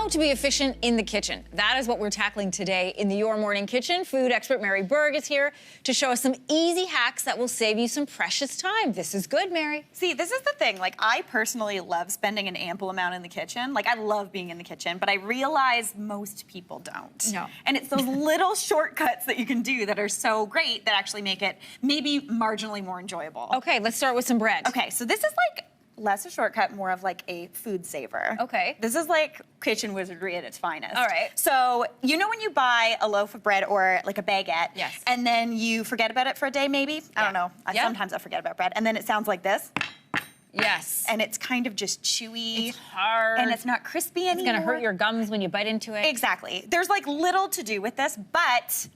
How to be efficient in the kitchen. That is what we're tackling today in the Your Morning Kitchen. Food expert Mary Berg is here to show us some easy hacks that will save you some precious time. This is good, Mary. See, this is the thing. Like, I personally love spending an ample amount in the kitchen. Like, I love being in the kitchen, but I realize most people don't. No. And it's those little shortcuts that you can do that are so great that actually make it maybe marginally more enjoyable. Okay, let's start with some bread. Okay, so this is like less a shortcut, more of like a food saver. Okay. This is like kitchen wizardry at its finest. All right. So, you know when you buy a loaf of bread or like a baguette, Yes. and then you forget about it for a day maybe? I don't know. Sometimes I forget about bread. And then it sounds like this. Yes. And it's kind of just chewy. It's hard. And it's not crispy anymore. It's gonna hurt your gums when you bite into it. Exactly. There's like little to do with this, but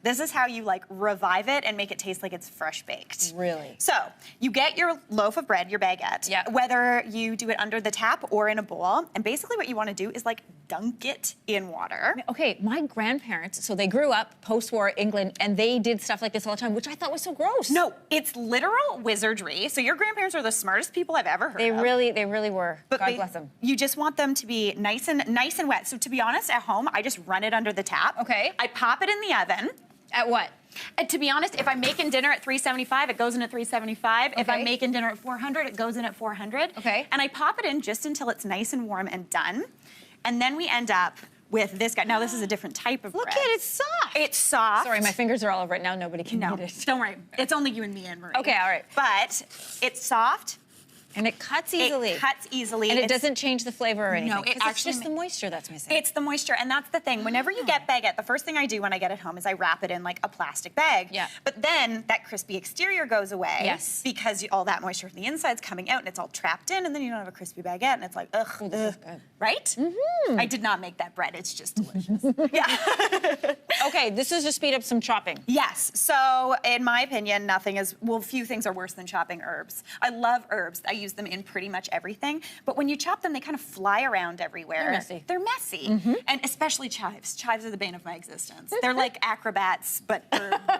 this is how you like revive it and make it taste like it's fresh baked. Really? So you get your loaf of bread, your baguette, Yeah. whether you do it under the tap or in a bowl, and basically what you want to do is like dunk it in water. Okay, my grandparents, so they grew up post-war England, and they did stuff like this all the time, which I thought was so gross. No, it's literal wizardry. So your grandparents are the smartest people I've ever heard They of. really were. But God bless them. You just want them to be nice and wet. So to be honest, at home, I just run it under the tap. Okay. I pop it in the oven. At what? And to be honest, if I'm making dinner at 375, it goes in at 375. If Okay. I'm making dinner at 400, it goes in at 400. Okay. And I pop it in just until it's nice and warm and done. And then we end up with this guy. Now, this is a different type of Look bread. at it, it's soft. It's soft. Sorry, my fingers are all over it now. Nobody can No, eat it. don't worry. It's only you and me, Anne-Marie. Okay, all right. But it's soft. And it cuts easily. It cuts easily. And it It's- doesn't change the flavor or anything. No, it 'cause actually it's just the moisture that's missing. It's the moisture, and that's the thing. Whenever you get baguette, the first thing I do when I get it home is I wrap it in like a plastic bag. Yeah. But then that crispy exterior goes away. Yes. Because all that moisture from the inside's coming out, and it's all trapped in, and then you don't have a crispy baguette, and it's like, ugh, Ooh, this is good. right? Mm-hmm. I did not make that bread. It's just delicious. Yeah. Okay, this is to speed up some chopping. Yes. So, in my opinion, few things are worse than chopping herbs. I love herbs. I use them in pretty much everything. But when you chop them, they kind of fly around everywhere. They're messy. They're messy. And especially chives. Chives are the bane of my existence. They're like acrobats, but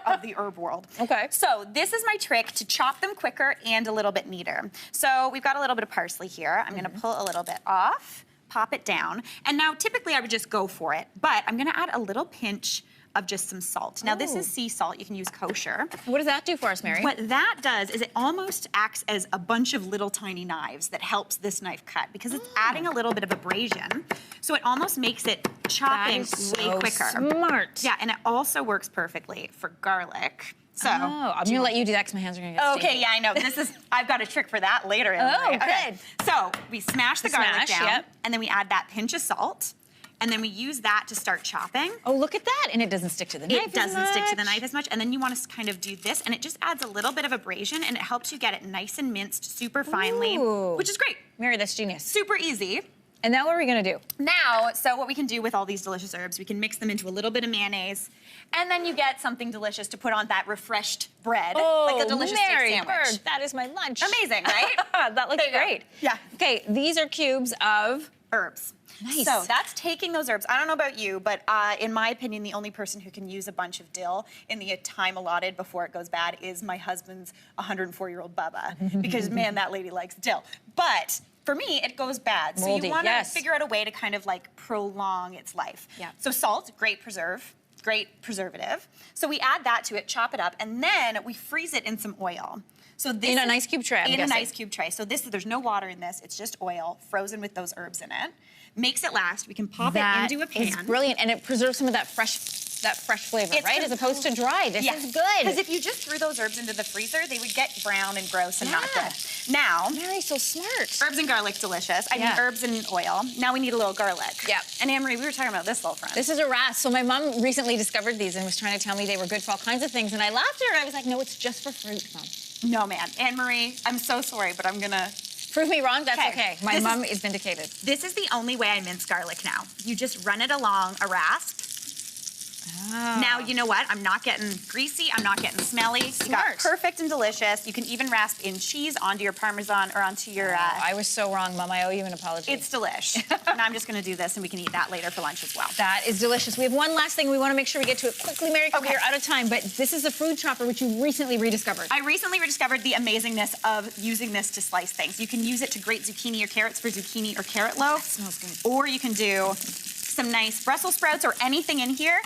of the herb world. Okay. So, this is my trick to chop them quicker and a little bit neater. So, we've got a little bit of parsley here. I'm going to pull a little bit off, pop it down. And now, typically, I would just go for it. But I'm going to add a little pinch of just some salt. Now, this is sea salt. You can use kosher. What does that do for us, Mary? What that does is it almost acts as a bunch of little tiny knives that helps this knife cut because it's adding a little bit of abrasion. So it almost makes it chopping way quicker. Smart. Yeah, and it also works perfectly for garlic. So, I'm gonna let you do that because my hands are gonna get okay, sticky. yeah, I know. I've got a trick for that later. Oh, Okay. So we smash the garlic down, yep. and then we add that pinch of salt, and then we use that to start chopping. Oh, look at that. And it doesn't stick to the knife It doesn't stick to the knife as much. And then you want to kind of do this, and it just adds a little bit of abrasion, and it helps you get it nice and minced super finely, Ooh. which is great. Mary, that's genius. Super easy. And now what are we gonna do? Now, so what we can do with all these delicious herbs, we can mix them into a little bit of mayonnaise, and then you get something delicious to put on that refreshed bread, like a delicious steak Mary sandwich. Berg, that is my lunch. Amazing, right? That looks There you go. great. Yeah. Okay, these are cubes of Herbs. Nice. So that's taking those herbs. I don't know about you, but in my opinion, the only person who can use a bunch of dill in the time allotted before it goes bad is my husband's 104-year-old Bubba, because man, that lady likes dill. But for me, it goes bad. So Moldy, you want to yes. figure out a way to kind of like prolong its life. Yeah. So salt, great preservative. So we add that to it, chop it up, and then we freeze it in some oil. So this In an ice cube tray, I'm In guessing. an ice cube tray. So there's no water in this. It's just oil frozen with those herbs in it. Makes it last. We can pop it into a pan. That is brilliant, and it preserves some of that fresh flavor, It's right? As opposed to dry. This is good. Because if you just threw those herbs into the freezer, they would get brown and gross and not Yeah. good. Now, Mary's so smart. herbs and garlic, delicious. I mean, Yeah. herbs and oil. Now we need a little garlic. Yeah. And Anne-Marie, we were talking about this little friend. This is a rasp. So my mom recently discovered these and was trying to tell me they were good for all kinds of things, and I laughed at her. I was like, no, it's just for fruit, Mom. No, man. Anne-Marie, I'm so sorry, but I'm gonna... Prove me wrong, that's okay. My This mom is vindicated. This is the only way I mince garlic now. You just run it along a rasp. Oh. Now, you know what? I'm not getting greasy. I'm not getting smelly. You got perfect and delicious. You can even rasp in cheese onto your parmesan or onto your... I was so wrong, Mom. I owe you an apology. It's delish. Now I'm just going to do this, and we can eat that later for lunch as well. That is delicious. We have one last thing. We want to make sure we get to it quickly, Mary, because we are out of time. But this is a food chopper, which you recently rediscovered. I recently rediscovered the amazingness of using this to slice things. You can use it to grate zucchini or carrots for zucchini or carrot loaf. Smells good. Or you can do some nice Brussels sprouts or anything in here.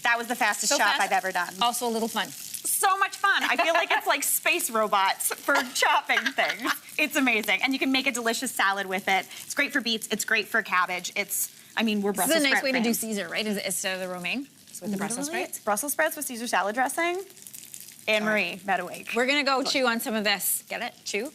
That was the fastest chop I've ever done. Also a little fun. So much fun. I feel like it's like space robots for chopping things. It's amazing. And you can make a delicious salad with it. It's great for beets. It's great for cabbage. I mean, we're Brussels sprouts. This is a nice way to do Caesar, right? Instead of the romaine with the Brussels sprouts. Brussels sprouts with Caesar salad dressing. Anne-Marie, Mediwake. We're going to go chew on some of this. Get it? Chew?